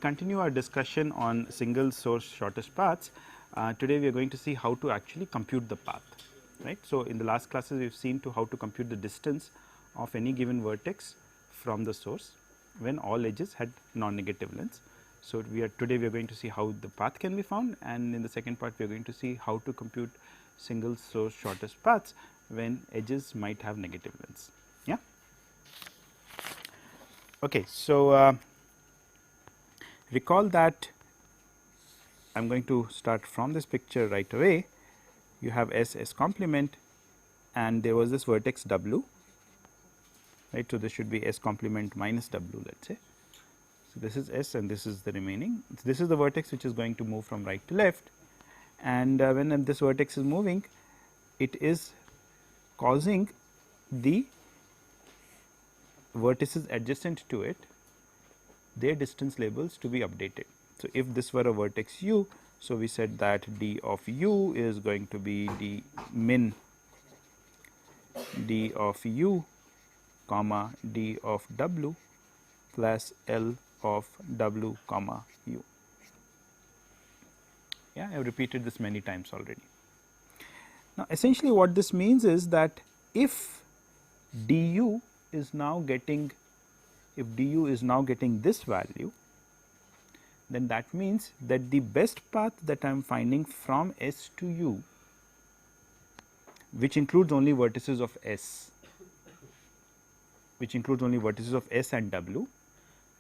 continue our discussion on single source shortest paths. Today we are going to see how to actually compute the path, right. So, in the last classes we have seen to how to compute the distance of any given vertex from the source when all edges had non-negative lengths. So, today we are going to see how the path can be found, and in the second part we are going to see how to compute single source shortest paths when edges might have negative lengths. Yeah. Okay. So, recall that I am going to start from this picture right away. You have S complement and there was this vertex W, right. So, this should be S complement minus W, let us say. So, this is S and this is the remaining. So, this is the vertex which is going to move from right to left, and when this vertex is moving, it is causing the vertices adjacent to it, their distance labels to be updated. So, if this were a vertex u, so we said that d of u is going to be d min d of u comma d of w plus L of w comma u. Yeah, I have repeated this many times already. Now, essentially what this means is that if du is now getting, this value, then that means that the best path that I am finding from S to u, which includes only vertices of S, and W,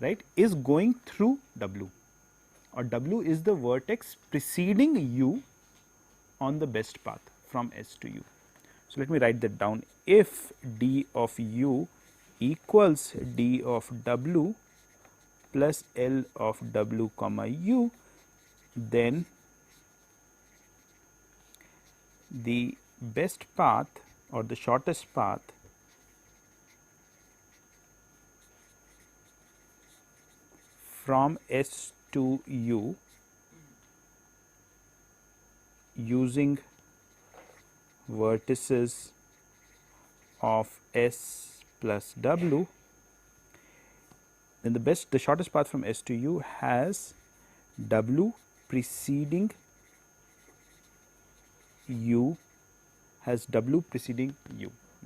right, is going through W, or W is the vertex preceding u on the best path from S to u. So, let me write that down. If d of u equals d of w plus L of w comma u, then the best path or the shortest path from S to u using vertices of S plus w, then the shortest path from S to u has w preceding u,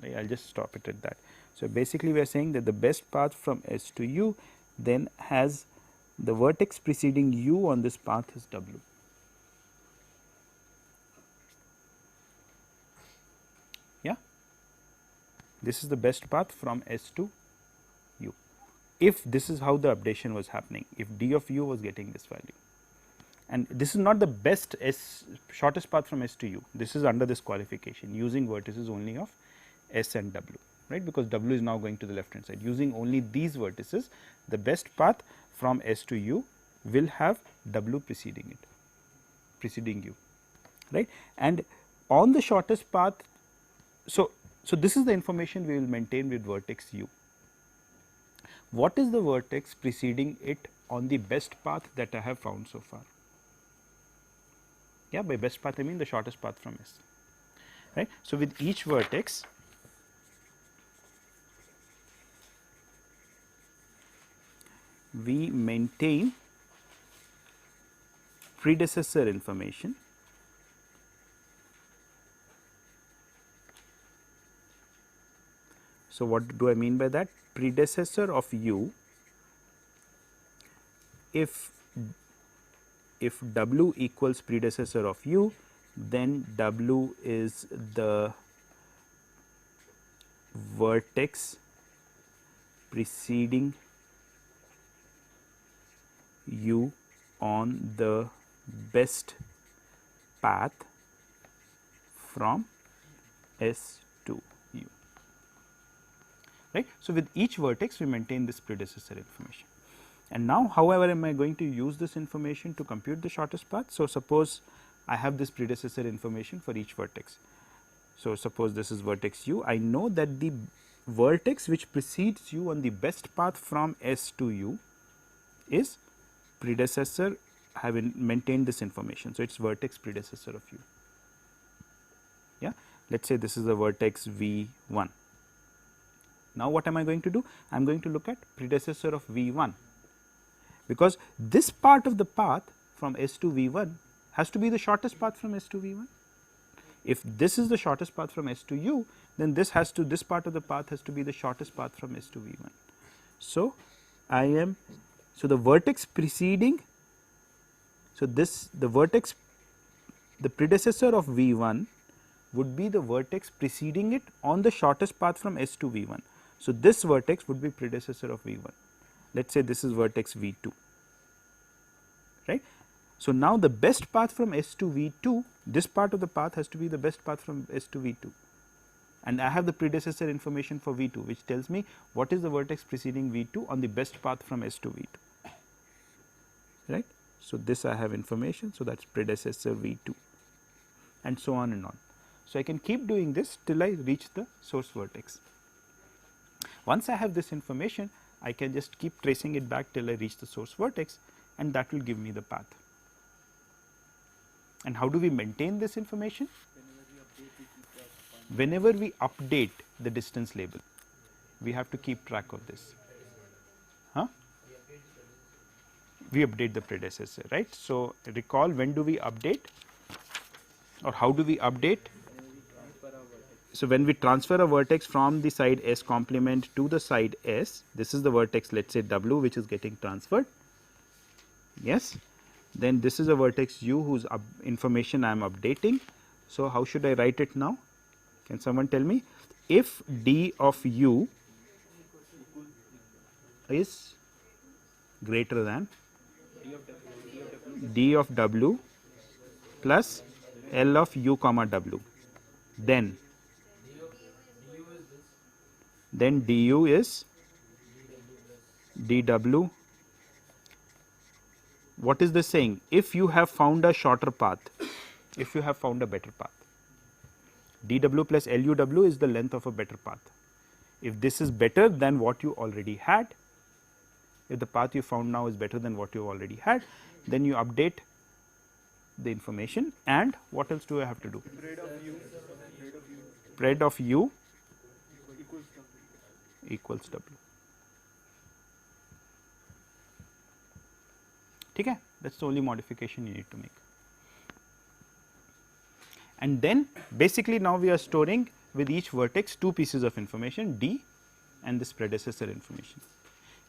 right. I will just stop it at that. So, basically we are saying that the best path from S to u then has the vertex preceding u on this path is w. Yeah, this is the best path from S to u. If this is how the updation was happening, if d of u was getting this value, and this is not the best shortest path from S to u, this is under this qualification using vertices only of S and w, right, because w is now going to the left hand side. Using only these vertices, the best path from S to u will have w preceding u, right. And on the shortest path, so this is the information we will maintain with vertex u. What is the vertex preceding it on the best path that I have found so far? Yeah, by best path I mean the shortest path from S, right. So, with each vertex, we maintain predecessor information So, what do I mean by that? Predecessor of u, if w equals predecessor of u, then w is the vertex preceding u on the best path from S to u, right. So, with each vertex we maintain this predecessor information. And now, however, am I going to use this information to compute the shortest path? So, suppose I have this predecessor information for each vertex. So, suppose this is vertex u, I know that the vertex which precedes u on the best path from S to u is predecessor, I have maintained this information. So, it is vertex predecessor of u. Yeah. Let us say this is the vertex V1. Now, what am I going to do? I am going to look at predecessor of V1. because this part of the path from S to V1 has to be the shortest path from S to V1. If this is the shortest path from S to U, then this part of the path has to be the shortest path from S to V1. So, so the vertex preceding, so the predecessor of V1 would be the vertex preceding it on the shortest path from S to V1. So, this vertex would be predecessor of V1. Let us say this is vertex V2, right. So, now the best path from S to V2, this part of the path has to be the best path from S to V2, and I have the predecessor information for V2, which tells me what is the vertex preceding V2 on the best path from S to V2, right. So, this I have information, so that is predecessor V2 and so on and on. So, I can keep doing this till I reach the source vertex. Once I have this information, I can just keep tracing it back till I reach the source vertex, and that will give me the path. And how do we maintain this information? Whenever we update the distance label, we have to keep track of this. Huh? We update the predecessor, right. So, recall, when do we update, or how do we update? So, when we transfer a vertex from the side S complement to the side S, this is the vertex, let us say W, which is getting transferred, yes. Then this is a vertex U whose information I am updating. So, how should I write it now? Can someone tell me? If D of U is greater than D of W plus L of U comma W, then du is dw. What is this saying? If you have found a shorter path, if you have found a better path, dw plus luw is the length of a better path. If this is better than what you already had, if the path you found now is better than what you already had, then you update the information. And what else do I have to do? Spread of u equals w. Okay, that is the only modification you need to make. And then basically now we are storing with each vertex two pieces of information, D and this predecessor information.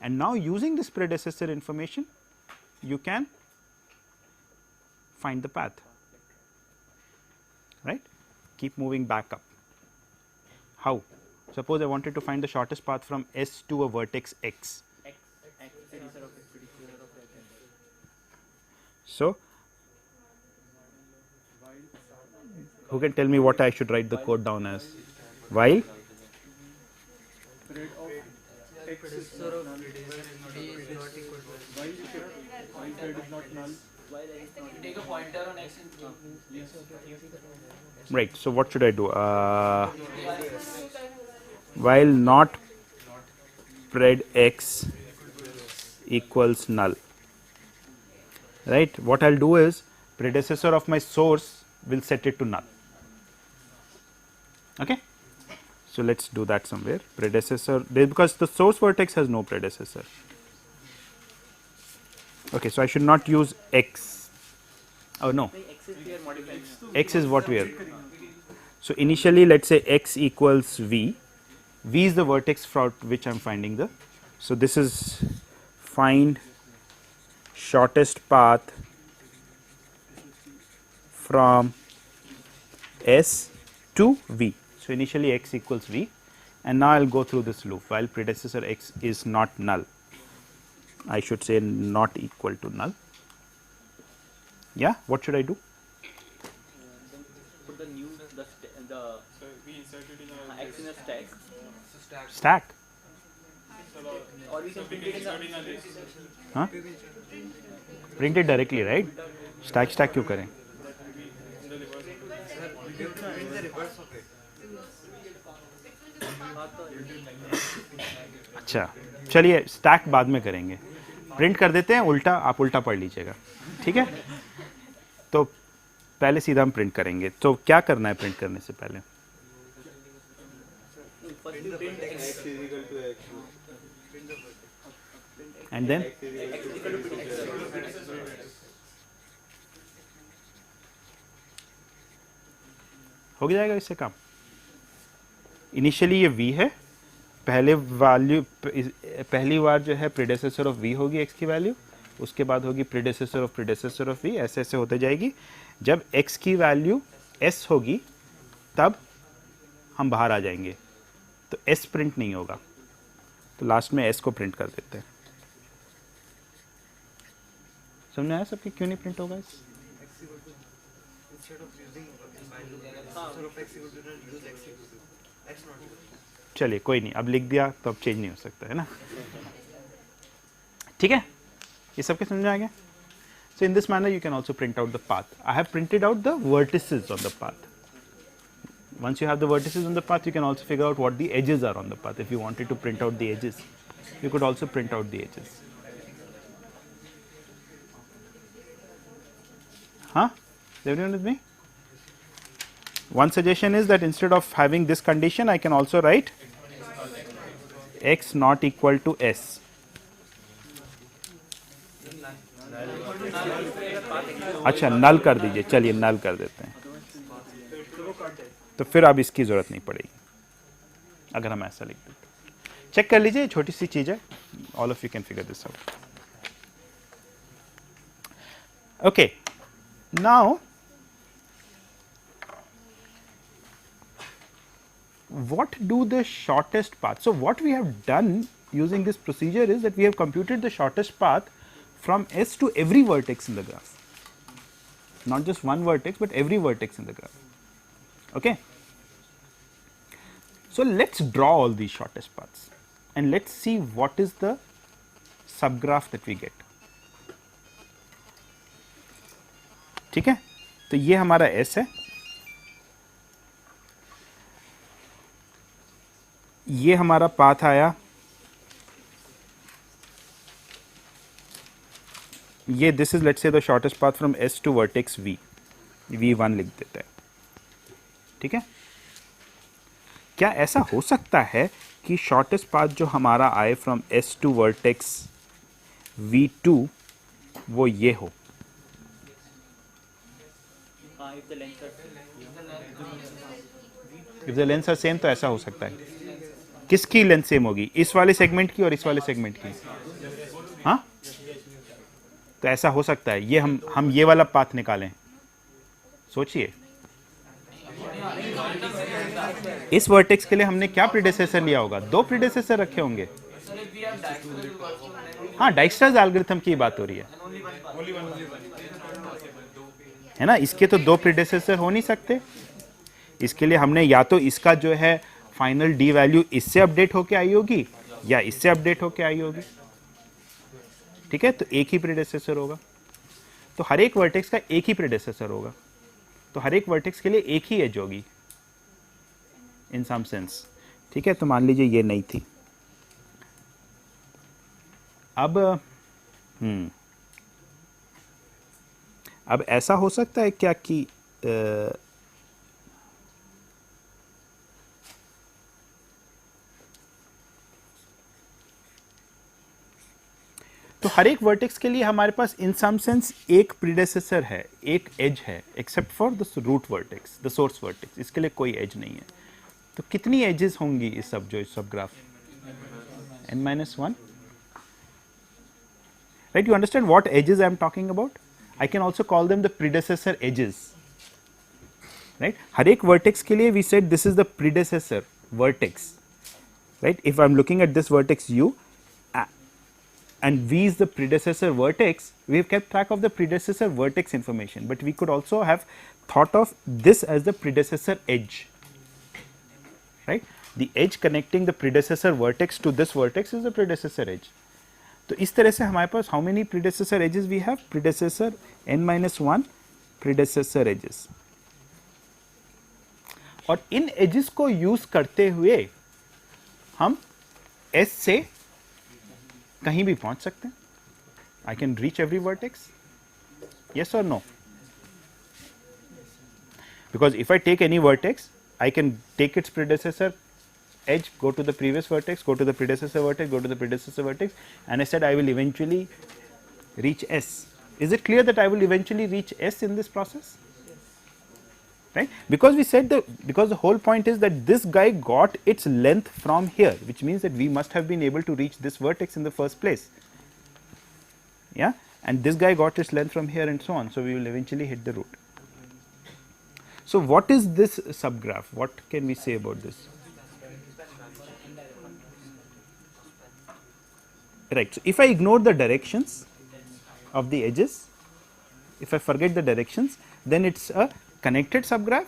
And now using this predecessor information, you can find the path, right. Keep moving back up. How? Suppose I wanted to find the shortest path from S to a vertex X. So, who can tell me what I should write the code down as? While take a pointer on X and right. So, what should I do? While not pred X equals null, right. What I will do is predecessor of my source will set it to null. Okay. So, let us do that somewhere. Predecessor, because the source vertex has no predecessor. Okay, so I should not use X. Oh no, X is what we are. So, initially let us say X equals V. V is the vertex for which I am finding the. So, this is find shortest path from S to V. So, initially X equals V, and now I will go through this loop while predecessor X is not null. I should say not equal to null. Yeah, what should I do? put the new so we inserted in our X in a stack. Stack. Or we can print it in the list. Huh? Print it directly, right? Stack क्यों करें? अच्छा, चलिए stack बाद में करेंगे. Print कर देते हैं उल्टा, आप उल्टा पढ़ लीजिएगा, ठीक है. तो पहले सीधा हम प्रिंट करेंगे. तो क्या करना है प्रिंट करने से पहले? एंड देन हो जाएगा इससे काम. इनिशियली ये v है, पहले वैल्यू पहली बार जो है प्रीडेसेसर ऑफ v होगी x की वैल्यू, उसके बाद होगी प्रीडेसेसर ऑफ v, ऐसे ऐसे होते जाएगी. जब x की वैल्यू s होगी तब हम बाहर आ जाएंगे, तो s प्रिंट नहीं होगा, तो लास्ट में s को प्रिंट कर देते हैं. समझ में आया सबके क्यों नहीं प्रिंट होगा? चलिए कोई नहीं, अब लिख दिया तो अब चेंज नहीं हो सकता है ना. ठीक है, ये सबके समझ में आ गया. So in this manner you can also print out the path. I have printed out the vertices on the path. Once you have the vertices on the path, you can also figure out what the edges are on the path. If you wanted to print out the edges, you could also print out the edges. Huh? Is everyone with me? One suggestion is that instead of having this condition, I can also write x not equal to s. अच्छा, नल कर दीजिए. चलिए नल कर देते हैं, तो फिर अब इसकी जरूरत नहीं पड़ेगी अगर हम ऐसा लिख देते. चेक कर लीजिए, छोटी सी चीज है. All of you can figure this out. Okay, now what do the shortest path? So what we have done using this procedure is that we have computed the shortest path from S to every vertex in the graph, not just one vertex but every vertex in the graph. Okay, so let's draw all these shortest paths and let's see what is the subgraph that we get. ठीक है, तो ये हमारा S है, ये हमारा path आया, ये this is let's say the shortest path from S to vertex V, V1 लिख देते हैं. ठीक है, क्या ऐसा हो सकता है कि शॉर्टेस्ट पाथ जो हमारा आए from S to vertex V2 वो ये हो? If the length are same तो ऐसा हो सकता है. किसकी लेंथ सेम होगी? इस वाले सेगमेंट की और इस वाले सेगमेंट की. हाँ, तो ऐसा हो सकता है. ये हम ये वाला पाथ निकालें. सोचिए, इस वर्टेक्स के लिए हमने क्या प्रीडेसेसर लिया होगा? 2 प्रीडेसेसर रखे होंगे. हाँ, डाइक्स्ट्राज एल्गोरिथम की बात हो रही है ना. इसके तो 2 प्रीडेसेसर हो नहीं सकते. इसके लिए हमने या तो इसका जो है फाइनल डी वैल्यू इससे अपडेट होके आई होगी या इससे अपडेट होके आई होगी. ठीक है, तो एक ही प्रीडेसेसर होगा, तो हर एक वर्टेक्स का एक ही प्रीडेसेसर होगा, तो हर एक वर्टेक्स के लिए एक ही एज होगी इन सम सेंस. ठीक है, तो मान लीजिए ये नहीं थी. अब ऐसा हो सकता है क्या कि तो हर एक वर्टेक्स के लिए हमारे पास इन सम सेंस एक प्रीडेसेसर है, एक एज है, except for the root vertex, the source vertex. इसके लिए कोई एज नहीं है. तो कितनी एजेस होंगी इस सब graph? n-1. Right, you understand what edges I am talking about? I can also call them the predecessor edges. Right, हर एक वर्टेक्स के लिए we said this is the predecessor vertex. Right, if I am looking at this vertex u and V is the predecessor vertex, we have kept track of the predecessor vertex information, but we could also have thought of this as the predecessor edge. Right, the edge connecting the predecessor vertex to this vertex is the predecessor edge. तो इस तरह से हमारे पास how many predecessor edges we have? Predecessor n-1 predecessor edges. और इन edges को use करते हुए हम S से कहीं भी पहुंच सकते हैं. I can reach every vertex. Yes or no? Because if I take any vertex, I can take its predecessor edge, go to the previous vertex, go to the predecessor vertex, go to the predecessor vertex, and I said I will eventually reach S. Is it clear that I will eventually reach S in this process? Right? Because we said because the whole point is that this guy got its length from here, which means that we must have been able to reach this vertex in the first place. Yeah, and this guy got its length from here and so on. So we will eventually hit the root. So what is this subgraph? What can we say about this? Right. So if I ignore the directions of the edges, if I forget the directions, then it's a connected subgraph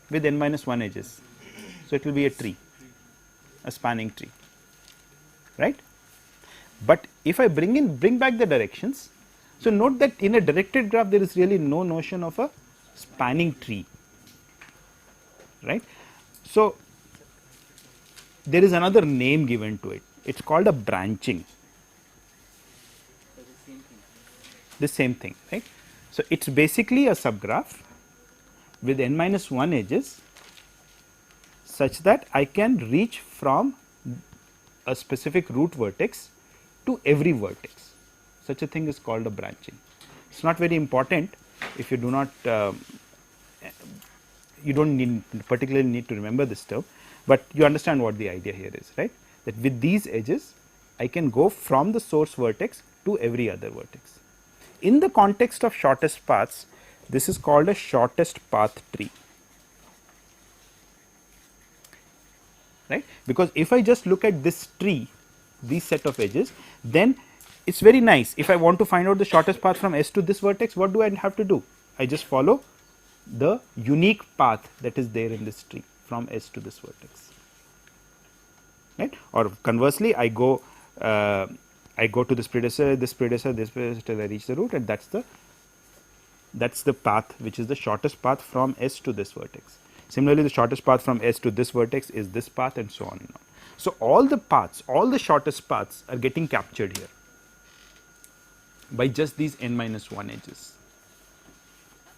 with n minus 1 edges. So it will be a tree, a spanning tree, right? But if I bring back the directions, so note that in a directed graph there is really no notion of a spanning tree, right? So there is another name given to it. It's called a branching. The same thing, right? So it's basically a subgraph with n minus 1 edges such that I can reach from a specific root vertex to every vertex. Such a thing is called a branching. It's not very important if you do not you don't particularly need to remember this term, but you understand what the idea here is, right? That with these edges I can go from the source vertex to every other vertex. In the context of shortest paths, this is called a shortest path tree, right? Because if I just look at this tree, these set of edges, then it's very nice. If I want to find out the shortest path from S to this vertex, what do I have to do? I just follow the unique path that is there in this tree from S to this vertex, right? Or conversely, I go to this predecessor, this predecessor, this predecessor till I reach the root, and that's the path which is the shortest path from S to this vertex. Similarly, the shortest path from S to this vertex is this path, and so on and on. So all the paths, all the shortest paths are getting captured here by just these n minus 1 edges,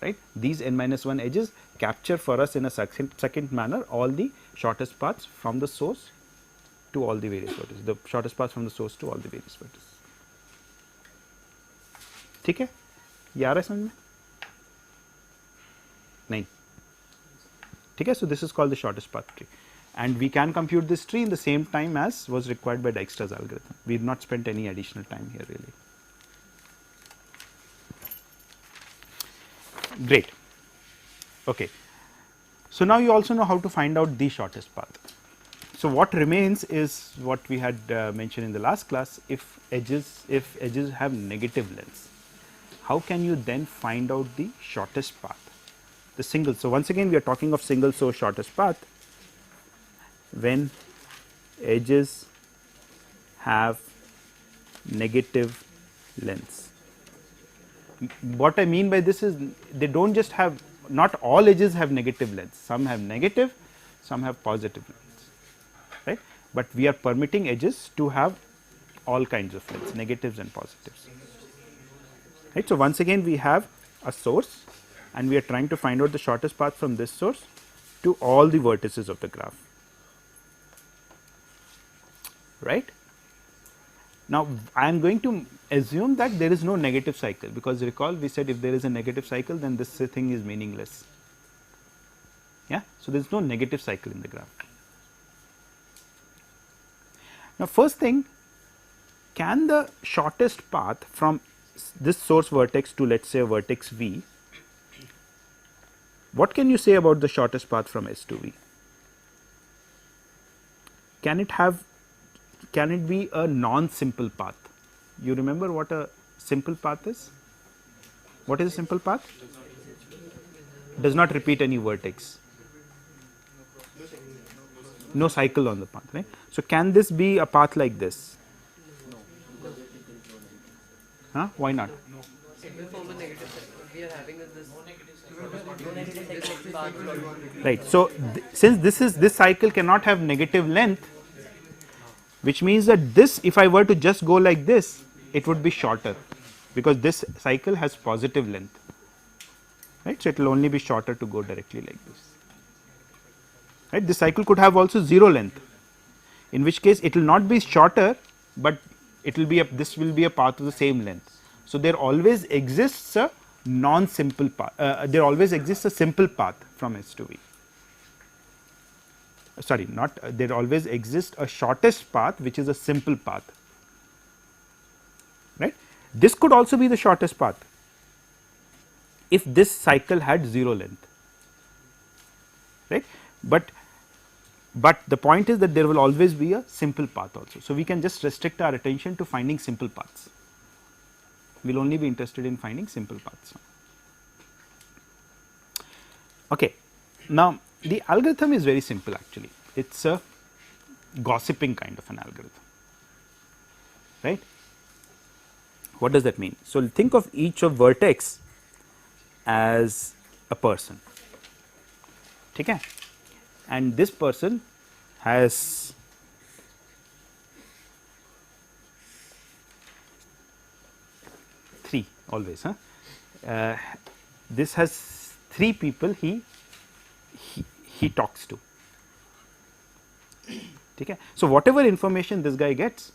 right? These n minus 1 edges capture for us in a second manner all the shortest paths from the source to all the various vertices, the shortest path from the source to all the various vertices. ठीक है, ये आ रहा है समझ में? नहीं, ठीक है. So this is called the shortest path tree, and we can compute this tree in the same time as was required by Dijkstra's algorithm. We have not spent any additional time here really. Great. Okay. So now you also know how to find out the shortest path. So what remains is what we had mentioned in the last class. If edges have negative lengths, how can you then find out the shortest path? The single. So once again, we are talking of single source shortest path when edges have negative lengths. What I mean by this is they don't just have, not all edges have negative lengths. Some have negative, some have positive lengths, right? But we are permitting edges to have all kinds of lengths, negatives and positives, right? So once again, we have a source, and we are trying to find out the shortest path from this source to all the vertices of the graph, right? Now I am going to assume that there is no negative cycle, because recall we said if there is a negative cycle, then this thing is meaningless. Yeah, so there is no negative cycle in the graph. Now first thing, can the shortest path from this source vertex to, let's say, vertex V, what can you say about the shortest path from S to V? Can it be a non-simple path? You remember what a simple path is? What is a simple path? Does not repeat any vertex. No cycle on the path, right? So can this be a path like this? Huh? Why not? It will form a negative cycle. We are having this path. Right. So since this cycle cannot have negative length, which means that this, if I were to just go like this, it would be shorter, because this cycle has positive length, right? So it will only be shorter to go directly like this. right? This cycle could have also 0 length, in which case it will not be shorter, but it will be this will be a path of the same length. So there always exists a non-simple path. There always exists a simple path from S to V. Sorry, not there always exists a shortest path, which is a simple path. Right? This could also be the shortest path if this cycle had 0 length. Right? But the point is that there will always be a simple path also. So we can just restrict our attention to finding simple paths. We will only be interested in finding simple paths. Okay. Now, the algorithm is very simple actually. It is a gossiping kind of an algorithm, right. What does that mean? So, think of each of vertex as a person, okay, and this person has three always. This has 3 people he talks to. Okay. So, whatever information this guy gets,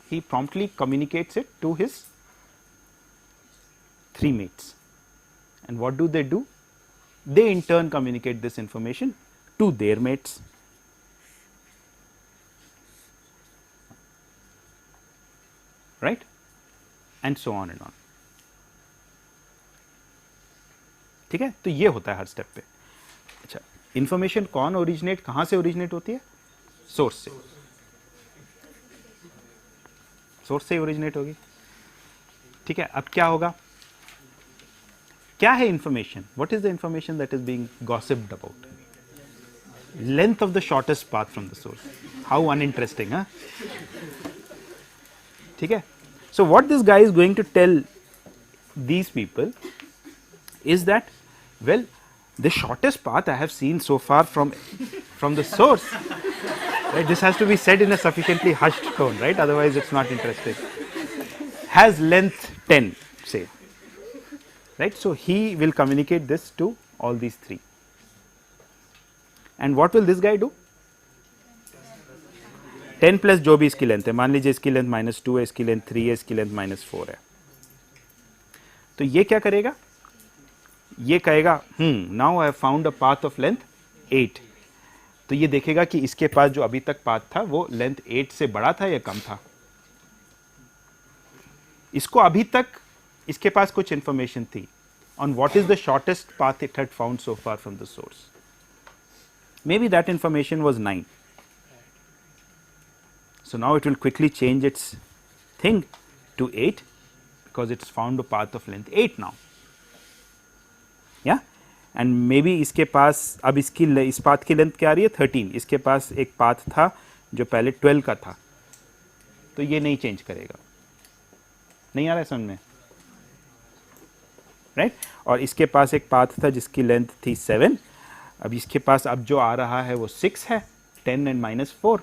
he promptly communicates it to his 3 mates. And what do? They in turn communicate this information to their mates. Right? And so on and on. ठीक है, तो ये होता है हर step पे. अच्छा, information कौन originate, कहाँ से ओरिजिनेट होती है? सोर्स से. सोर्स से ओरिजिनेट होगी. ठीक है, अब क्या होगा? क्या है information? What is the information that is being gossiped about? Length of the shortest path from the source. How uninteresting. हाँ, ठीक है. So what this guy is going to tell these people is that, well, the shortest path I have seen so far from the source, right, this has to be said in a sufficiently hushed tone, right, otherwise it's not interesting, has length 10, say, right. So he will communicate this to all these 3, and what will this guy do? 10 plus जो भी इसकी length है, मान लीजिए इसकी length -2 है, इसकी length 3 है, इसकी लेंथ -4 है, तो ये क्या करेगा? ये कहेगा now I have found a path of length 8. तो ये देखेगा कि इसके पास जो अभी तक पाथ था वो लेंथ 8 से बड़ा था या कम था. इसको अभी तक इसके पास कुछ इंफॉर्मेशन थी on what is the shortest path it had found so far from the source. May be that information was 9. So now it will quickly change its thing to 8 because it's found a path of length 8 now. Yeah, and maybe इसके पास अब इस path की length क्या आ रही है? 13. इसके पास एक path था जो पहले 12 का था, तो ये नहीं चेंज करेगा. नहीं आ रहा है समझ में, राइट. और इसके पास एक पाथ था जिसकी लेंथ थी 7. अब इसके पास अब जो आ रहा है वो 6 है, 10 एंड -4,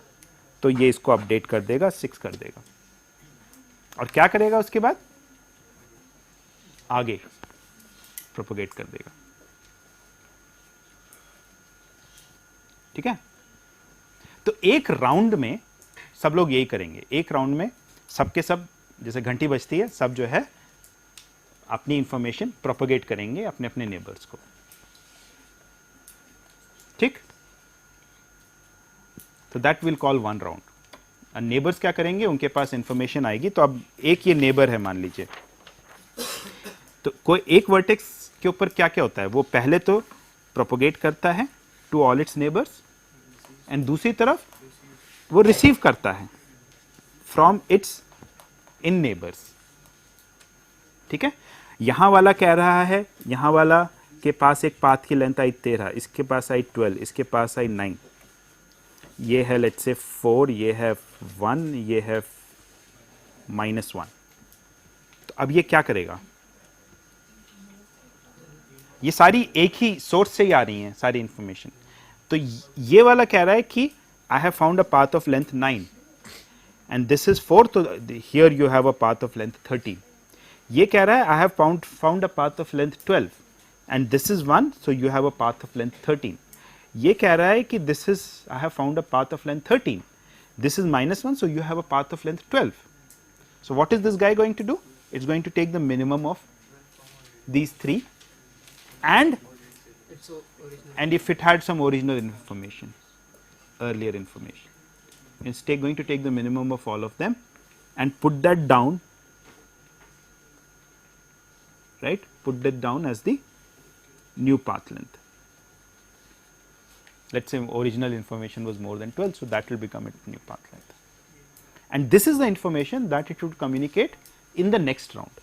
तो ये इसको अपडेट कर देगा, 6 कर देगा. और क्या करेगा उसके बाद? आगे प्रोपोगेट कर देगा. ठीक है. तो एक राउंड में सब लोग यही करेंगे. एक राउंड में सबके सब, जैसे घंटी बजती है, सब जो है अपनी इंफॉर्मेशन प्रोपोगेट करेंगे अपने अपने नेबर्स को. ठीक. तो that will call 1 round. Neighbours क्या करेंगे? उनके पास इंफॉर्मेशन आएगी. तो अब एक ये नेबर है मान लीजिए, तो कोई एक वर्टेक्स के ऊपर क्या क्या होता है? वो पहले तो प्रोपोगेट करता है to all its neighbours, and दूसरी तरफ वो रिसीव करता है फ्रॉम इट्स इन नेबर्स. ठीक है. यहां वाला कह रहा है, यहां वाला के पास एक पाथ की लेंथ आई 13, इसके पास आई 12, इसके पास आई 9, ये है लेट्स से 4, ये है 1, ये है -1. तो अब ये क्या करेगा? ये सारी एक ही सोर्स से ही आ रही हैं सारी इंफॉर्मेशन. तो ये वाला कह रहा है कि I have found a path of length 9 and this is 4, तो here you have a path of length 13. ये कह रहा है I have found a path of length 12 and this is 1, so you have a path of length 13. ये कह रहा है कि this is I have found a path of length 13, this is -1, so you have a path of length 12. So what is this guy going to do? It's going to take the minimum of these three, and It's so original. and if it had some original information, earlier information, it's going to take the minimum of all of them and put that down, right? Put that down as the new path length. Let's say original information was more than 12, so that will become its new path length. And this is the information that it should communicate in the next round.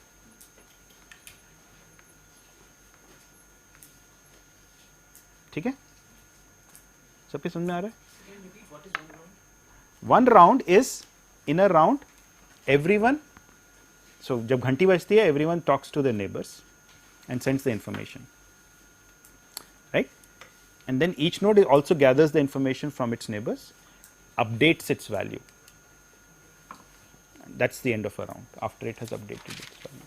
ठीक है, सबके समझ में आ रहा है? One round is, in a round, everyone, so जब घंटी बजती है, everyone talks to their neighbors and sends the information, right? And then each node also gathers the information from its neighbors, updates its value. That's the end of a round after it has updated its value.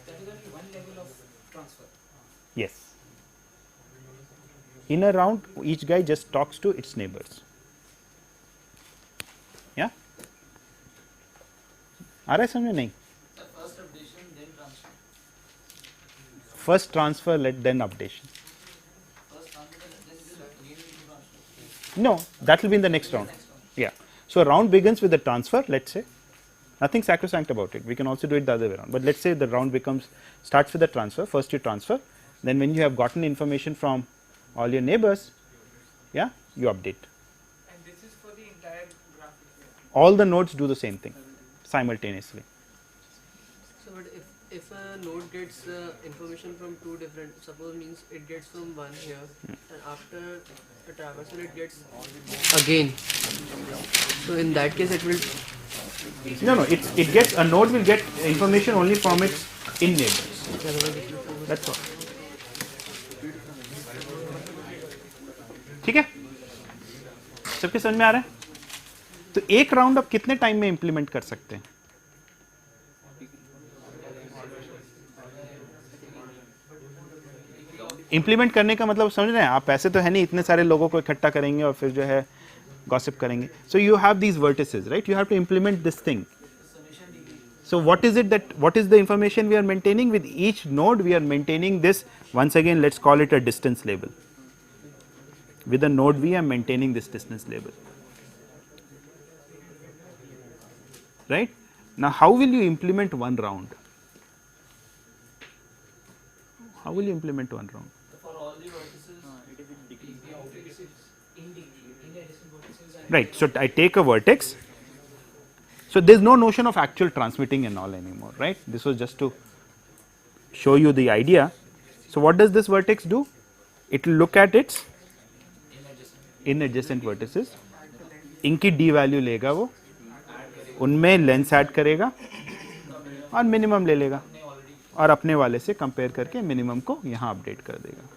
That is only one level of transfer. Yes. In a round, each guy just talks to its neighbors. Yeah? आ रहा है समझ में? नहीं? The first updation, then transfer. First transfer, then updation. First transfer, then this will again be transfer. No, that will be in the next round. Yeah. So a round begins with the transfer, let's say. Nothing sacrosanct about it. We can also do it the other way around. But let's say the round starts with the transfer. First you transfer. Then when you have gotten information from all your neighbors, yeah, you update. And this is for the entire graphic. All the nodes do the same thing simultaneously. So, but if a node gets information from two different, suppose means it gets from one here, and after a traversal it gets again. So in that case, it will. No, it gets, a node will get information only from its in neighbors. That's all. ठीक है, सबके समझ में आ रहा है? तो एक round आप कितने टाइम में इंप्लीमेंट कर सकते हैं? इंप्लीमेंट करने का मतलब समझ रहे हैं आप? ऐसे तो है नहीं इतने सारे लोगों को इकट्ठा करेंगे और फिर जो है गॉसिप करेंगे. So you have these vertices, right? You have to implement this thing. So what is it what is the information we are maintaining? With each node we are maintaining this, once again let's call it a distance label. With a node V I am maintaining this distance label, right? Now how will you implement one round? How will you implement one round? For all the vertices, It is in degree. in addition vertices and Right, so I take a vertex. So there is no notion of actual transmitting and all anymore, right? This was just to show you the idea. So what does this vertex do? It will look at its in adjacent vertices, इनकी d value लेगा वो, उनमें lens add करेगा और minimum ले लेगा और अपने वाले से कंपेयर करके मिनिमम को यहाँ अपडेट कर देगा.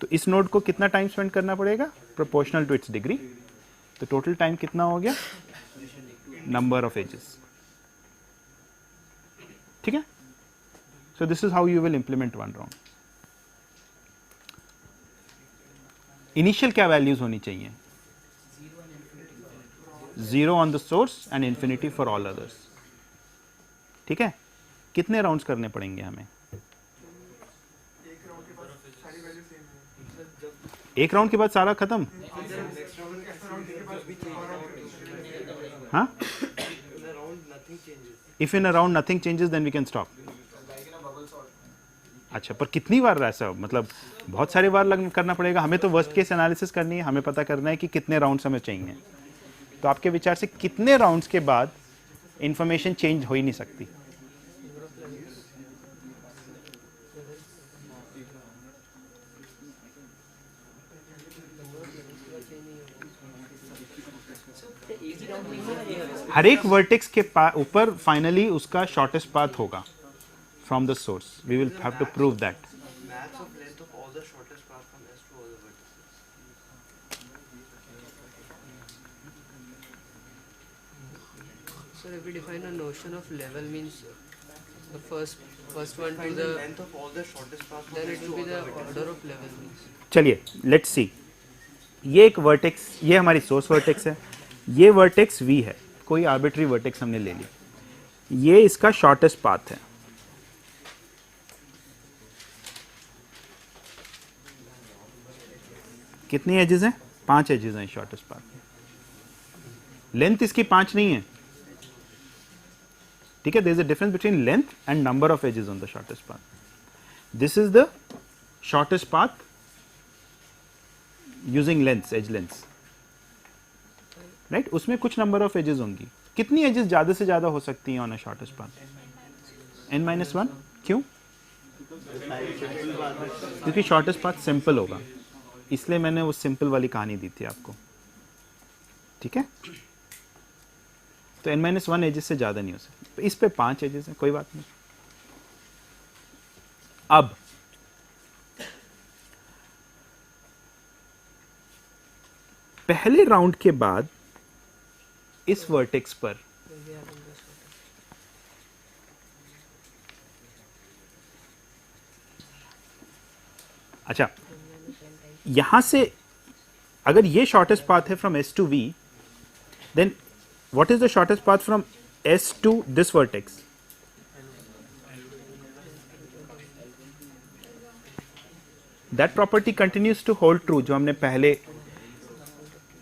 तो इस नोड को कितना टाइम स्पेंड करना पड़ेगा? Proportional to its degree. तो टोटल टाइम कितना हो गया? Number of edges. ठीक है? So this is how you will implement one round. Initial क्या वैल्यूज होनी चाहिए? 0 on the source and infinity for all others. ठीक है? कितने राउंड्स करने पड़ेंगे हमें? एक राउंड के बाद सारा खत्म? हाँ? If in a round nothing changes, then we can stop. अच्छा, पर कितनी बार ऐसा, मतलब बहुत सारे बार करना पड़ेगा. हमें तो वर्स्ट केस एनालिसिस करनी है, हमें पता करना है कि कितने राउंड्स हमें चाहिए. तो आपके विचार से कितने राउंड्स के बाद इंफॉर्मेशन चेंज हो ही नहीं सकती? हर एक वर्टेक्स के ऊपर फाइनली उसका शॉर्टेस्ट पाथ होगा from the source. We will have to prove that. Max of length of all the shortest path from S to all the vertices. So if we define a notion of level means the first one to Find the, the length of all the shortest path from then S it to will be all the the vertices. order of level means. चलिए let's see. ये एक vertex, ये हमारी source vertex है, ये vertex V है, कोई arbitrary vertex हमने ले लिया, ये इसका शॉर्टेस्ट पाथ है। कितनी एजेस हैं? 5 एजेस हैं शॉर्टेस्ट पाथ। लेंथ इसकी 5 नहीं है, ठीक है। There is a difference between length and number of edges on the shortest path. This is the shortest path using lengths, edge lengths, right. उसमें कुछ नंबर ऑफ एजेस होंगी। कितनी एजेस ज्यादा से ज्यादा हो सकती हैं on a shortest path? n-1। क्यों? क्योंकि शॉर्टेस्ट पाथ सिंपल होगा, इसलिए मैंने वो सिंपल वाली कहानी दी थी आपको, ठीक है। तो n-1 एजेस से ज्यादा नहीं हो सकती। इस पे 5 एजेस हैं, कोई बात नहीं। अब पहले राउंड के बाद इस वर्टेक्स पर अच्छा, यहां से अगर ये शॉर्टेस्ट पाथ है from S to V, then what is the shortest path from S to this vertex? That property continues to hold true, जो हमने पहले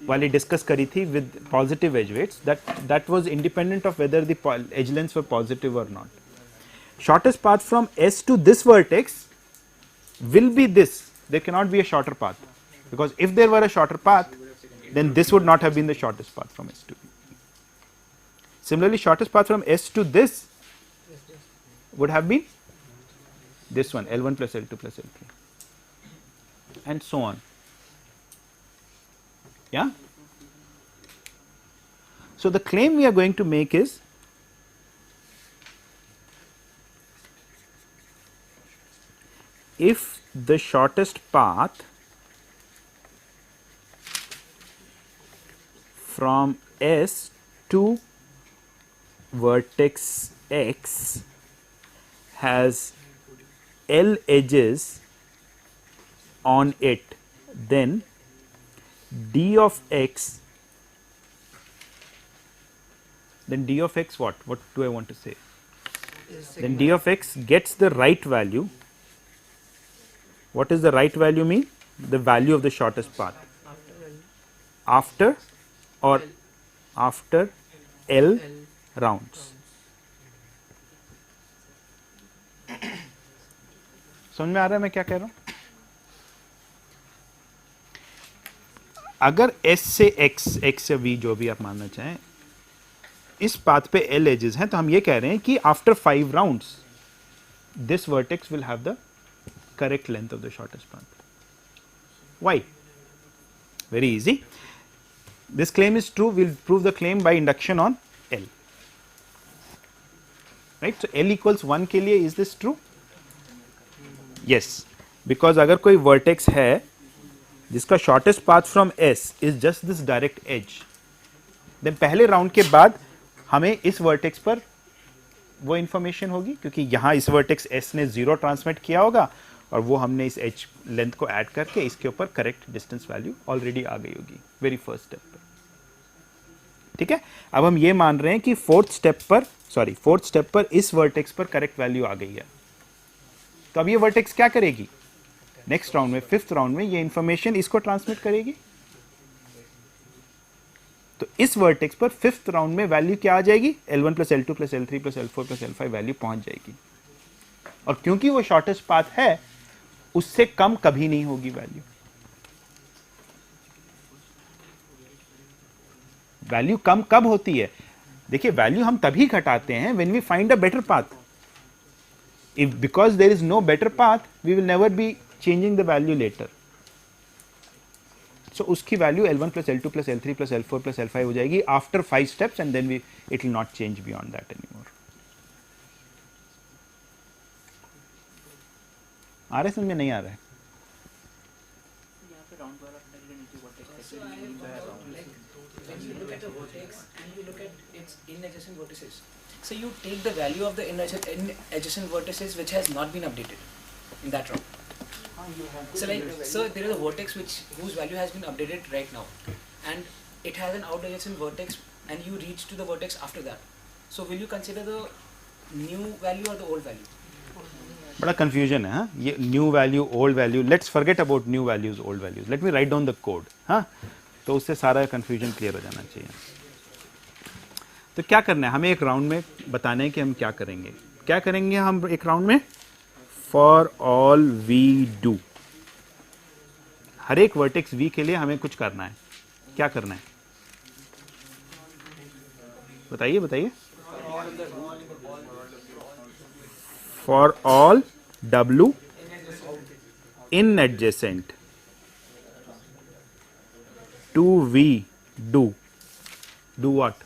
वाली डिस्कस करी थी with positive edge weights, that was independent of whether the edge lengths were positive or not. Shortest path from S to this vertex will be this. There cannot be a shorter path, because if there were a shorter path, then this would not have been the shortest path from S to V. Similarly, shortest path from S to this would have been this one, L1 plus L2 plus L3, and so on. Yeah. So the claim we are going to make is if the shortest path from S to vertex X has L edges on it, then d of x, then d of x what do I want to say? Then d of x gets the right value. What is the right value mean? The value of the shortest path after or after L rounds. समझ में आ रहा है मैं क्या कह रहा हूं? अगर S से X से V जो भी आप मानना चाहें, इस पाथ पे L एजेस हैं, तो हम ये कह रहे हैं कि after 5 rounds this vertex will have the correct length of the shortest path. Why? Very easy, this claim is true, will prove the claim by induction on L, right. So L equals 1 के लिए is this true? Yes, because अगर कोई vertex है जिसका shortest path from S is just this direct edge, then पहले round के बाद हमें इस वर्टेक्स पर वो इंफॉर्मेशन होगी, क्योंकि यहां इस वर्टेक्स S ने 0 ट्रांसमिट किया होगा और वो हमने इस एज लेंथ को ऐड करके इसके ऊपर करेक्ट डिस्टेंस वैल्यू ऑलरेडी आ गई होगी वेरी फर्स्ट स्टेप पर, ठीक है। अब हम ये मान रहे हैं कि फोर्थ स्टेप पर इस वर्टेक्स पर करेक्ट वैल्यू आ गई है, तो अब ये वर्टेक्स क्या करेगी? नेक्स्ट राउंड में, 5th राउंड में ये इंफॉर्मेशन इसको ट्रांसमिट करेगी। तो इस वर्टेक्स पर 5th राउंड में वैल्यू क्या आ जाएगी? L1 plus L2 plus L3 plus L4 plus L5 value पहुंच जाएगी, और क्योंकि वो शॉर्टेस्ट पाथ है उससे कम कभी नहीं होगी वैल्यू। वैल्यू कम कब होती है? देखिए, वैल्यू हम तभी घटाते हैं when we find a better path. If because there is no better path, we will never be changing the value later. So उसकी value L1 plus L2 plus L3 plus L4 plus L5 हो जाएगी after 5 steps, and then it will not change beyond that anymore. आ रहा है समझ में? नहीं आ रहा है? When you look at a vertex and you look at its in-adjacent vertices, so you take the value of the in-adjacent vertices which has not been updated in that round. So there is a vertex whose value has been updated right now, and it has an out-adjacent vertex, and you reach to the vertex after that. So will you consider the new value or the old value? बड़ा confusion है, हाँ? ये new value, old value. Let's forget about new values, old values. Let me write down the code, हाँ? तो उससे सारा confusion clear हो जाना चाहिए. तो क्या करना है? हमें एक राउंड में बताना है कि हम क्या करेंगे. क्या करेंगे हम एक राउंड में? For all we do. हर एक वर्टेक्स v के लिए हमें कुछ करना है. क्या करना है? बताइए बताइए. For all w in adjacent to v do what?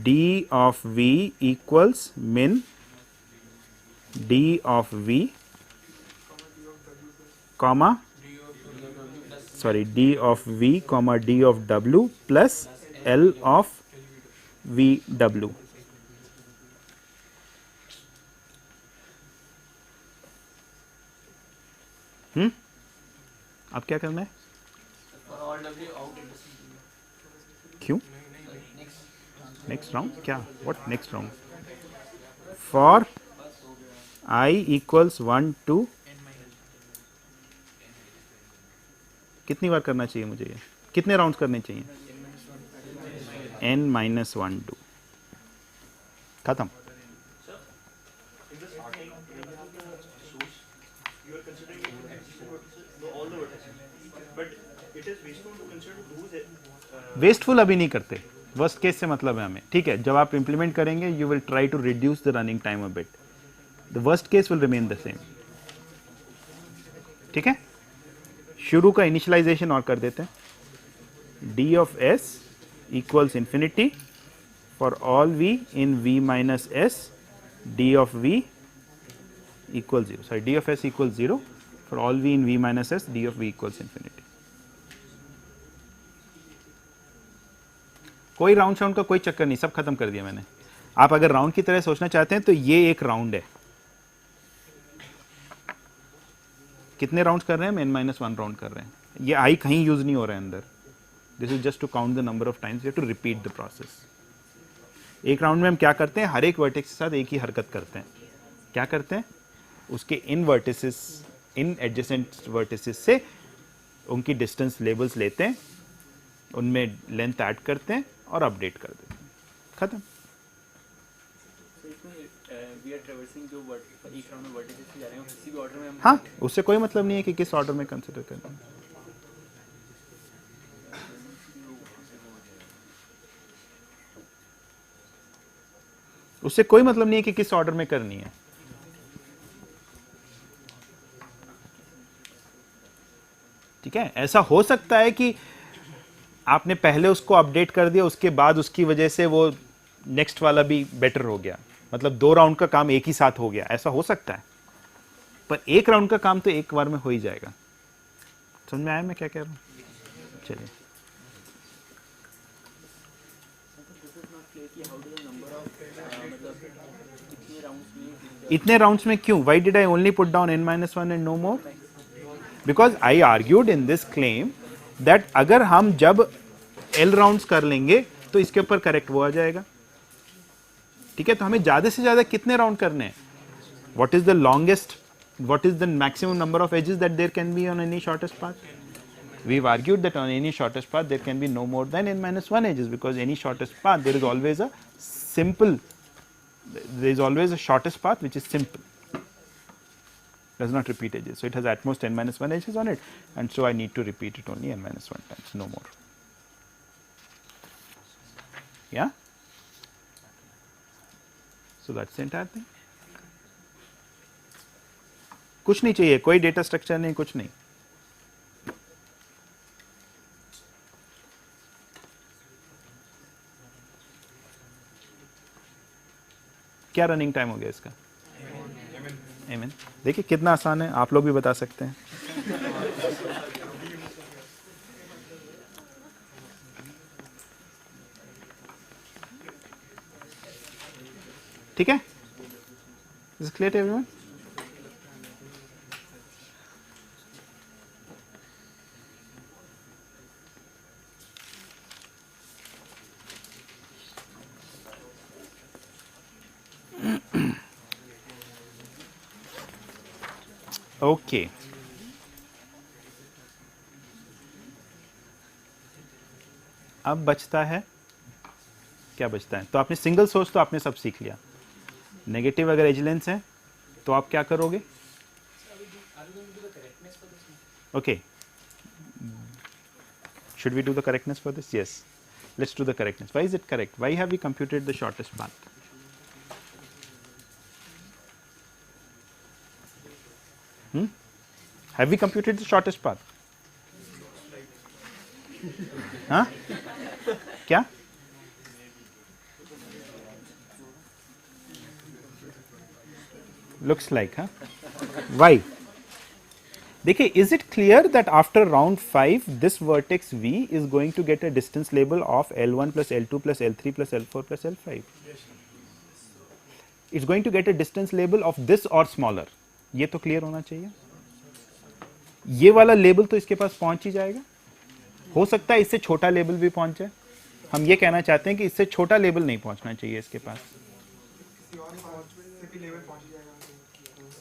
D of v equals min d of v comma d of v comma d of w plus L of vw. अब क्या करना है? क्यों? नेक्स्ट राउंड क्या? What next round? For I equals 1 to कितनी बार करना चाहिए मुझे ये? कितने राउंड्स करने चाहिए? n minus 1 2. खत्म. वेस्टफुल अभी नहीं करते. वर्स्ट केस से मतलब है हमें. ठीक है, जब आप इंप्लीमेंट करेंगे you will try to reduce the running time a bit. The worst case will remain the same. ठीक है, शुरू का इनिशियलाइजेशन और कर देते हैं. D of s equals infinity for all v in v minus s. D of v equal 0. Sorry, d of s equal 0 for all v in v minus s. D of v equals infinity. कोई round शाउंड का कोई चक्कर नहीं, सब खत्म कर दिया मैंने. आप अगर राउंड की तरह सोचना चाहते हैं तो ये एक राउंड है. कितने राउंड्स कर रहे हैं? n माइनस 1 राउंड कर रहे हैं. ये आई कहीं यूज नहीं हो रहा है अंदर. This is just to count the number of times. You have to repeat the process. एक राउंड में हम क्या करते हैं? हर एक वर्टेक्स के साथ एक ही हरकत करते हैं. क्या करते हैं? उसके इन वर्टिसेस, इन एडजेसेंट वर्टिसेस से उनकी डिस्टेंस लेबल्स लेते हैं, उनमें लेंथ ऐड करते हैं और अपडेट कर देते हैं. खत्म. वी आर ट्रैवर्सिंग जो एक राउंड में वर्टिसेस से जा रहे हैं, किसी भी ऑर्डर में हम. हाँ, उससे कोई मतलब नहीं है कि किस ऑर्डर में कंसिडर करना है. उससे कोई मतलब नहीं है कि किस ऑर्डर में करनी है. ठीक है, ऐसा हो सकता है कि आपने पहले उसको अपडेट कर दिया, उसके बाद उसकी वजह से वो नेक्स्ट वाला भी बेटर हो गया. मतलब 2 राउंड का काम एक ही साथ हो गया, ऐसा हो सकता है. पर एक राउंड का काम तो एक बार में हो ही जाएगा. समझ में आया मैं क्या कह रहा हूँ? चलिए. इतने राउंड्स में क्यों? Why did I only put down n minus 1 and no more? Because I argued in this claim that अगर हम जब L राउंड्स कर लेंगे तो इसके ऊपर करेक्ट वो आ जाएगा. ठीक है, तो हमें ज्यादा से ज्यादा कितने राउंड करने हैं? What is the longest, what is the maximum number of edges that there can be on any shortest path? We've argued that on any shortest path there can be no more than n minus 1 edges, because any shortest path there is always a simple, there is always a shortest path which is simple, does not repeat edges. So it has at most n minus 1 edges on it, and so I need to repeat it only n minus 1 times, no more. Yeah? So that's the entire thing. कुछ नहीं चाहिए, कोई data structure नहीं, कुछ नहीं. क्या running time हो गया इसका? एमएन. देखिए कितना आसान है, आप लोग भी बता सकते हैं. ठीक है? Is it clear to everyone? Okay अब बचता है, क्या बचता है? तो आपने सिंगल सोर्स तो आपने सब सीख लिया। नेगेटिव अगर एज लेंथ है तो आप क्या करोगे? Okay, should we do the correctness for this? Yes, let's do the correctness. Why is it correct? Why have we computed the shortest path? Have we computed the shortest path? हाँ क्या? Looks like, huh? Why? देखिए, is it clear that after round 5 this vertex V is going to get a distance label of L1 plus L2 plus L3 plus L4 plus L5? It's going to get a distance label of this or smaller. ये तो clear होना चाहिए। ये वाला label तो इसके पास पहुंच ही जाएगा। हो सकता है इससे छोटा लेबल भी पहुंच जाए। हम ये कहना चाहते हैं कि इससे छोटा लेबल नहीं पहुंचना चाहिए इसके पास।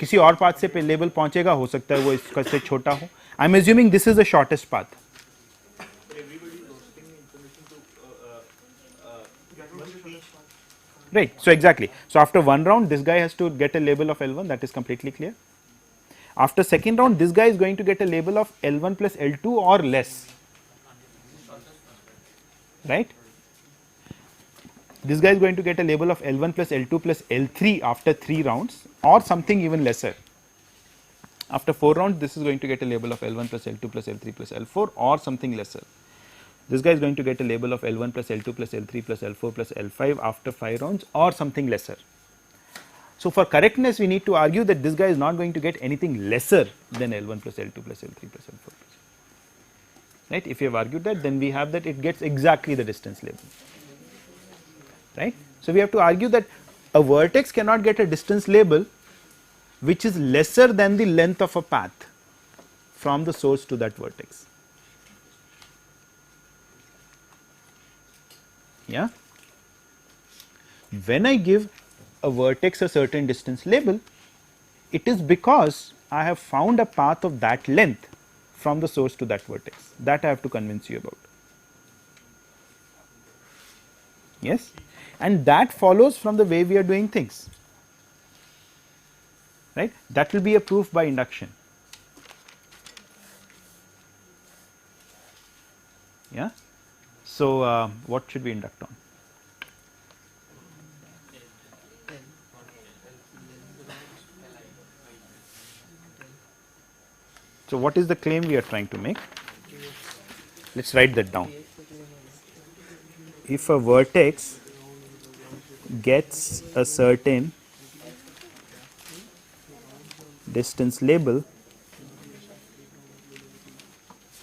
किसी और पाथ से पे लेबल पहुंचेगा, हो सकता है वो इसका से छोटा हो। I am assuming this is the shortest path. Right, so exactly. So after one round, this guy has to get a label of L1, that is completely clear. After second round, this guy is going to get a label of L1 plus L2 or less. Right? This guy is going to get a label of L1 plus L2 plus L3 after 3 rounds or something even lesser. After 4 rounds, this is going to get a label of L1 plus L2 plus L3 plus L4 or something lesser. This guy is going to get a label of L1 plus L2 plus L3 plus L4 plus L5 after 5 rounds or something lesser. So for correctness, we need to argue that this guy is not going to get anything lesser than L1 plus L2 plus L3 plus L4 plus. Right? If you have argued that, then we have that it gets exactly the distance label. Right? So we have to argue that a vertex cannot get a distance label which is lesser than the length of a path from the source to that vertex. Yeah? When I give a vertex a certain distance label, it is because I have found a path of that length from the source to that vertex. That I have to convince you about. Yes? And that follows from the way we are doing things. Right? That will be a proof by induction. Yeah? So, what should we induct on? So, what is the claim we are trying to make? Let us write that down. If a vertex gets a certain distance label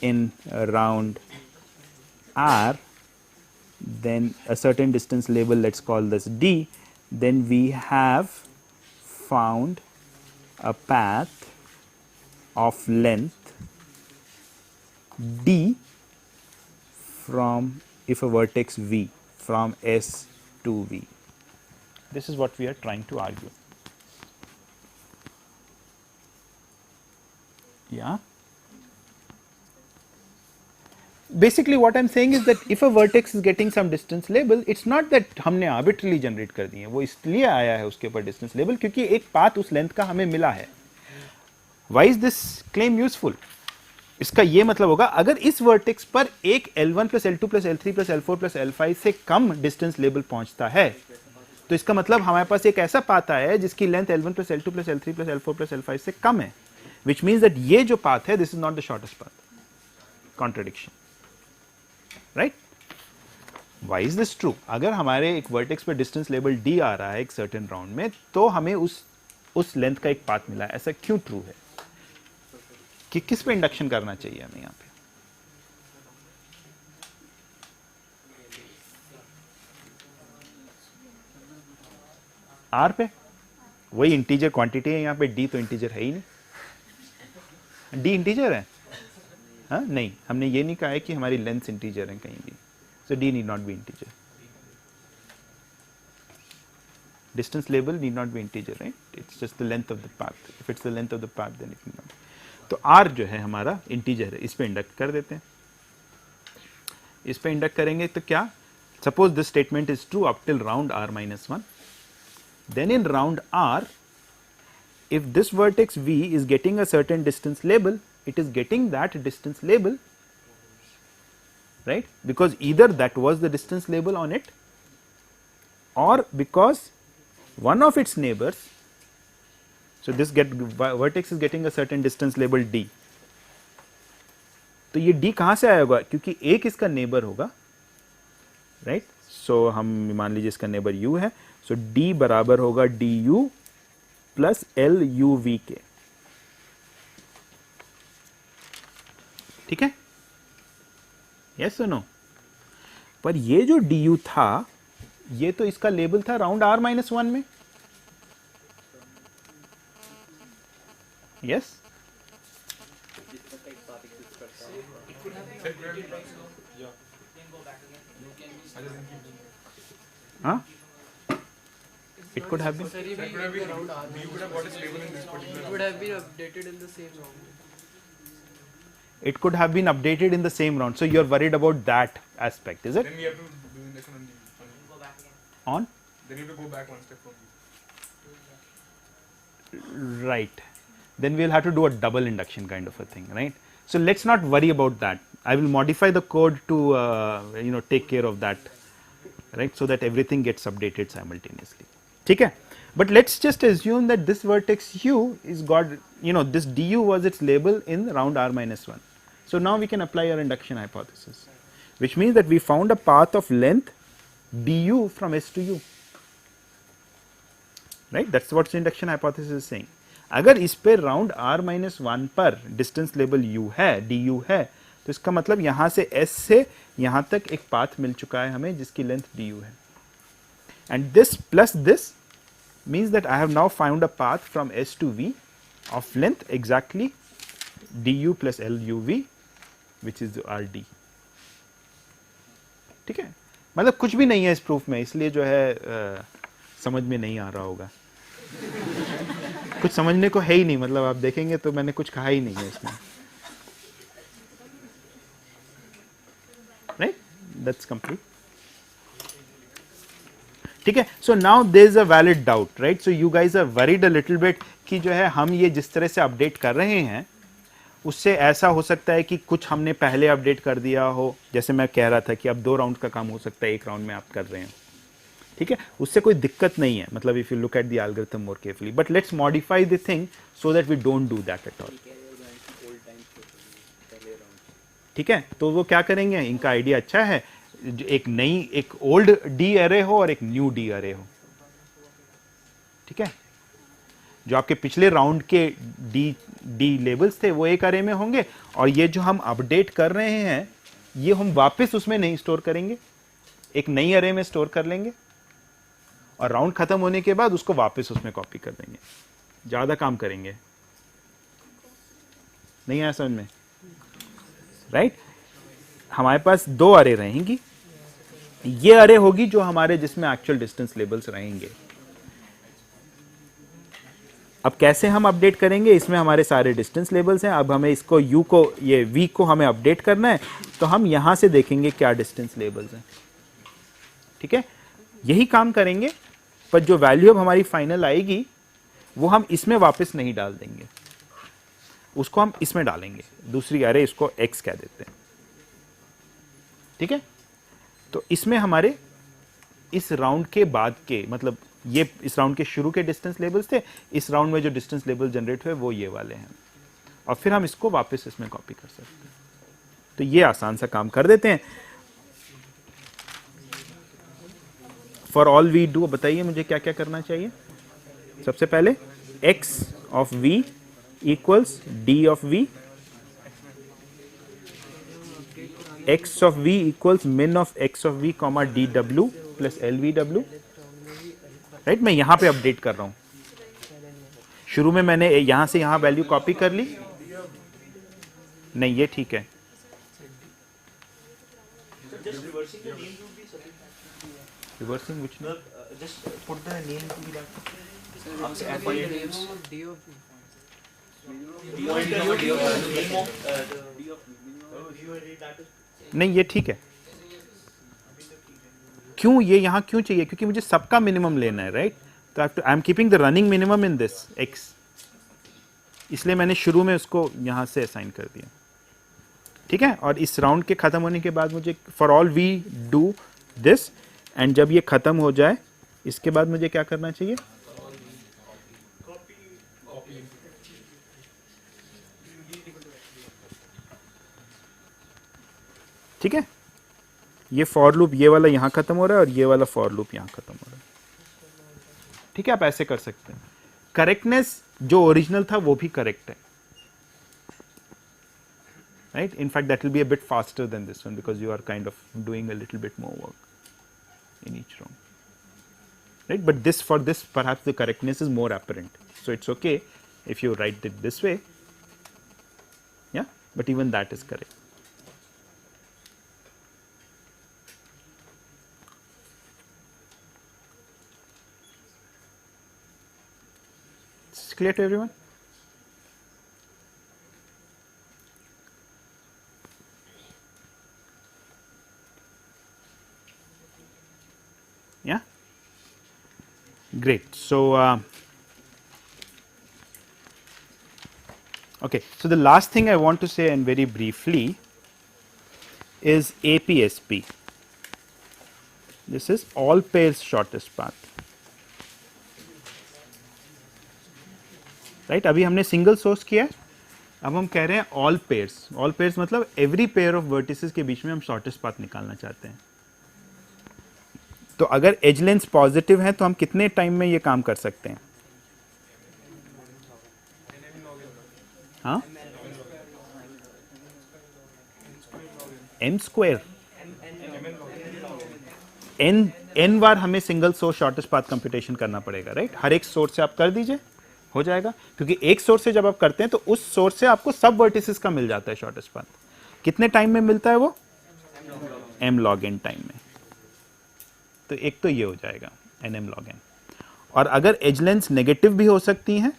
in round R, then a certain distance label, let us call this D, then we have found a path of length D from, if a vertex V, from S to V. This is what we are trying to argue. Yeah. Basically what I am saying is that if a vertex is getting some distance label, it's not that हमने arbitrarily generate कर दी है, वो इसलिए आया है उसके ऊपर distance label क्योंकि एक path उस length का हमें मिला है. Why is this claim useful? इसका ये मतलब होगा अगर इस vertex पर एक L1 plus L2 plus L3 plus L4 plus L5 से कम distance label पहुंचता है, तो इसका मतलब हमारे पास एक ऐसा path आया है जिसकी length L1 plus L2 plus L3 plus L4 plus L5 से कम है, which means that ये जो path है, this is not the shortest path. Contradiction. Right? Why is this true? अगर हमारे एक वर्टेक्स पे डिस्टेंस लेबल D आ रहा है एक सर्टेन राउंड में, तो हमें उस लेंथ का एक पाथ मिला है, ऐसा क्यों ट्रू है? कि किस पे इंडक्शन करना चाहिए हमें यहाँ पे? R पे? वही इंटीजर क्वांटिटी है यहाँ पे, D तो इंटीजर है ही नहीं. D इंटीजर है? हाँ नहीं, हमने ये नहीं कहा है कि हमारी लेंथ इंटीजर है कहीं भी. So D need not be integer. Distance label need not be integer, right? It's just the length of the path. If it's the length of the path, then it need not. तो r जो है हमारा integer है, इस पे induct कर देते हैं. इस पे इंडक्ट करेंगे तो क्या, suppose this statement is true up till round r minus 1. Then in round r, if this vertex v is getting a certain distance label, it is getting that distance label, right? Because either that was the distance label on it, or because one of its neighbors, so this vertex is getting a certain distance label d. तो ये d कहाँ से आया होगा, क्योंकि एक इसका neighbour होगा, राइट? सो हम मान लीजिए इसका नेबर u है, सो d बराबर होगा du plus L U V के. ठीक है, यस और नो? पर ये जो du था, ये तो इसका लेबल था राउंड r minus 1 में. यस, हाँ, it could have been. Sir, ये भी around R. You could have got its label in this particular. It would have been updated in the same round. It could have been updated in the same round. So you're worried about that aspect, is it? Then we have to do the next one on On? Then you have to go back one step from you. Right. Then we'll have to do a double induction kind of a thing, right? So let's not worry about that. I will modify the code to take care of that, right? So that everything gets updated simultaneously. ठीक है? But let's just assume that this vertex u is got, this du was its label in round r minus 1. So now we can apply our induction hypothesis, which means that we found a path of length du from s to u, right? That's what the induction hypothesis is saying. अगर इस पे round r minus 1 पर distance label u है, du है, तो इसका मतलब यहाँ से s से यहाँ तक एक पाथ मिल चुका है हमें जिसकी लेंथ du है. And this plus this means that I have now found a path from s to v of length exactly du plus luv, which is rd. ठीक है, मतलब कुछ भी नहीं है इस प्रूफ में, इसलिए जो है समझ में नहीं आ रहा होगा. कुछ समझने को है ही नहीं, मतलब आप देखेंगे तो मैंने कुछ कहा ही नहीं है इसमें, राइट? That's complete. ठीक है, so now there is a valid doubt, right? So you guys are worried a little bit कि जो है हम ये जिस तरह से अपडेट कर रहे हैं उससे ऐसा हो सकता है कि कुछ हमने पहले अपडेट कर दिया हो, जैसे मैं कह रहा था कि अब 2 राउंड का काम हो सकता है 1 राउंड में आप कर रहे हैं. ठीक है, उससे कोई दिक्कत नहीं है, मतलब if you look at the algorithm more carefully, but let's modify the thing so that we don't do that at all. ठीक है, तो वो क्या करेंगे, इनका आइडिया अच्छा है, एक ओल्ड डी अरे हो और एक न्यू डी अरे हो. ठीक है, जो आपके पिछले राउंड के डी लेबल्स थे वो एक अरे में होंगे, और ये जो हम अपडेट कर रहे हैं ये हम वापस उसमें नहीं स्टोर करेंगे, एक नई अरे में स्टोर कर लेंगे और राउंड खत्म होने के बाद उसको वापस उसमें कॉपी कर देंगे. ज्यादा काम करेंगे, नहीं आया समझ में, राइट? हमारे पास 2 अरे रहेंगी, ये अरे होगी जो हमारे जिसमें एक्चुअल डिस्टेंस लेबल्स रहेंगे. अब कैसे हम अपडेट करेंगे, इसमें हमारे सारे डिस्टेंस लेबल्स हैं. अब हमें इसको u को, ये v को हमें अपडेट करना है, तो हम यहां से देखेंगे क्या डिस्टेंस लेबल्स हैं. ठीक है, यही काम करेंगे, पर जो वैल्यू अब हमारी फाइनल आएगी वो हम इसमें वापस नहीं डाल देंगे, उसको हम इसमें डालेंगे, दूसरी अरे इसको x कह देते हैं. ठीक है, तो इसमें हमारे इस राउंड के बाद के, मतलब ये इस राउंड के शुरू के डिस्टेंस लेबल्स थे, इस राउंड में जो डिस्टेंस लेबल जनरेट हुए वो ये वाले हैं, और फिर हम इसको वापस इसमें कॉपी कर सकते हैं. तो ये आसान सा काम कर देते हैं. फॉर ऑल वी डू, बताइए मुझे क्या क्या करना चाहिए. सबसे पहले x of v equals d of v, x of v equals min of x of v comma dw plus lvw, right? मैं यहां पे अपडेट कर रहा हूं. शुरू में मैंने यहां से यहां वैल्यू कॉपी कर ली, नहीं ये ठीक है. Reversing which name? just put the name to that. Find the names of D of U. नहीं ये ठीक है. क्यों ये यहाँ क्यों चाहिए? क्योंकि मुझे सबका मिनिमम लेना है, राइट? तो I am keeping the running minimum in this x, इसलिए मैंने शुरू में उसको यहाँ से असाइन कर दिया. ठीक है. और इस राउंड के खत्म होने के बाद मुझे for all v do this, and जब ये खत्म हो जाए इसके बाद मुझे क्या करना चाहिए? ठीक है. ये फॉर लूप ये वाला यहाँ खत्म हो रहा है और ये वाला फॉर लूप यहाँ खत्म हो रहा है. ठीक है. आप ऐसे कर सकते हैं. करेक्टनेस जो ओरिजिनल था वो भी करेक्ट है, right? In fact, that will be a bit faster than this one because you are kind of doing a little bit more work in each round, right? But this, for this, perhaps the correctness is more apparent, so it's okay if you write it this way, yeah. But even that is correct. It's clear to everyone? Yeah, great. So okay, so the last thing I want to say, and very briefly, is APSP. This is all pairs shortest path, right? अभी हमने single source किया है, अब हम कह रहे हैं all pairs. All pairs मतलब एवरी पेयर ऑफ वर्टिसेस के बीच में हम शॉर्टेस्ट पाथ निकालना चाहते हैं. तो अगर एज लेंथ पॉजिटिव है तो हम कितने टाइम में ये काम कर सकते हैं? हाँ, m². n बार हमें single source shortest path computation करना पड़ेगा, राइट? हर एक सोर्स से आप कर दीजिए, हो जाएगा. क्योंकि एक सोर्स से जब आप करते हैं तो उस सोर्स से आपको सब वर्टिसेस का मिल जाता है शॉर्टेस्ट पाथ. कितने टाइम में मिलता है वो? m log n टाइम में. तो एक तो ये हो जाएगा nm log n. और अगर एज लेंथ नेगेटिव भी हो सकती हैं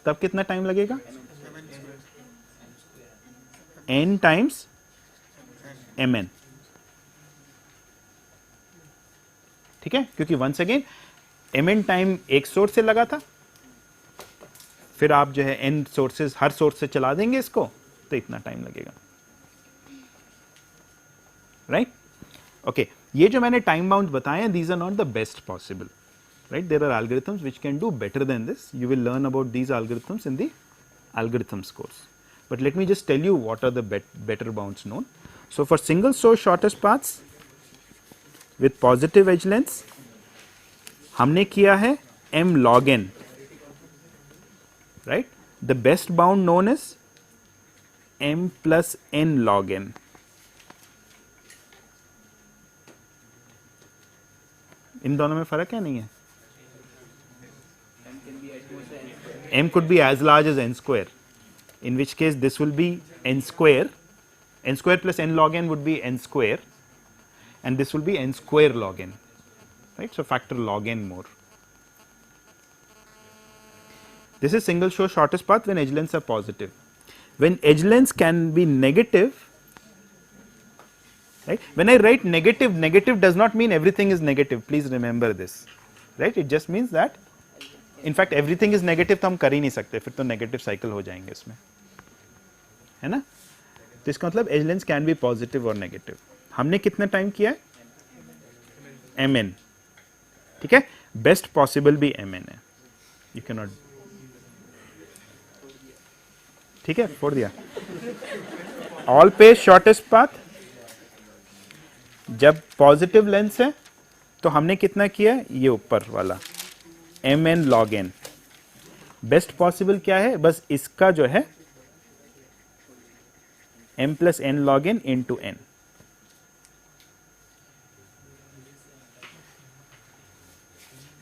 तब कितना टाइम लगेगा? n times mn. ठीक है. क्योंकि वंस अगेन mn टाइम एक सोर्स से लगा था, फिर आप जो है n सोर्सेज हर सोर्स से चला देंगे इसको, तो इतना टाइम लगेगा, राइट? ओके. ये जो मैंने टाइम बाउंड बताए हैं, these are not the best possible, right? There are algorithms which can do better than this. You will learn about these algorithms in the algorithms course. But let me just tell you what are the better bounds known. So for single source shortest paths with positive edge lengths, हमने किया है m log n, right? The best bound known is m plus n log n. इन दोनों में फर्क है नहीं है? m could be as large as n square, in which case this will be n square. N square plus n log n would be n square, and this will be n square log n, right? So factor log n more. This is single source shortest path when edge lengths are positive. When edge lengths can be negative, right? When I write negative, negative does not mean everything is negative. Please remember this, right? It just means that, in fact, everything is negative तो हम कर ही नहीं सकते, फिर तो negative cycle हो जाएंगे इसमें, है ना? तो इसका मतलब edge lengths can be positive or negative. हमने कितना टाइम किया है? mn. ठीक है? Best possible भी mn है. You cannot. ठीक है? छोड़ दिया. All pair shortest path. जब पॉजिटिव लेंस है तो हमने कितना किया? ये ऊपर वाला mn log n. Best possible क्या है? बस इसका जो है m plus n log n into n.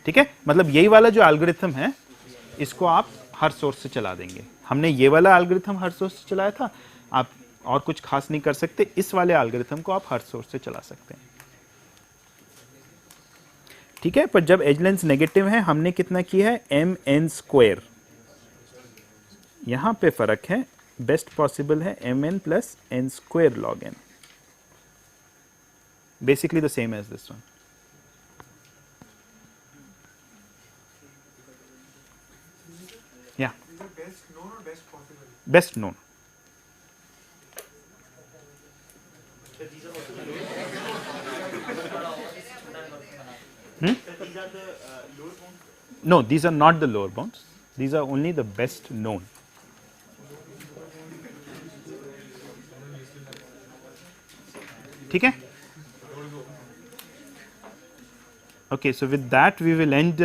ठीक है? मतलब यही वाला जो एल्गोरिथम है इसको आप हर सोर्स से चला देंगे. हमने ये वाला एल्गोरिथम हर सोर्स से चलाया था, आप और कुछ खास नहीं कर सकते. इस वाले एल्गोरिथम को आप हर सोर्स से चला सकते हैं. ठीक है, पर जब एज लेंथ नेगेटिव है हमने कितना किया है एम एन स्क्वायर, यहां पे फर्क है, बेस्ट पॉसिबल है M N plus N square log N, basically the same as this one. Yeah. Is the best known or best possible? Best known. No, these are not the lower bounds. These are only the best known. ठीक है? Okay, so with that we will end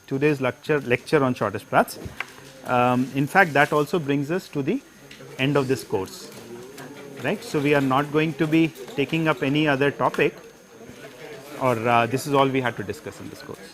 today's lecture on shortest paths. In fact, that also brings us to the end of this course, right? So we are not going to be taking up any other topic, or this is all we had to discuss in this course.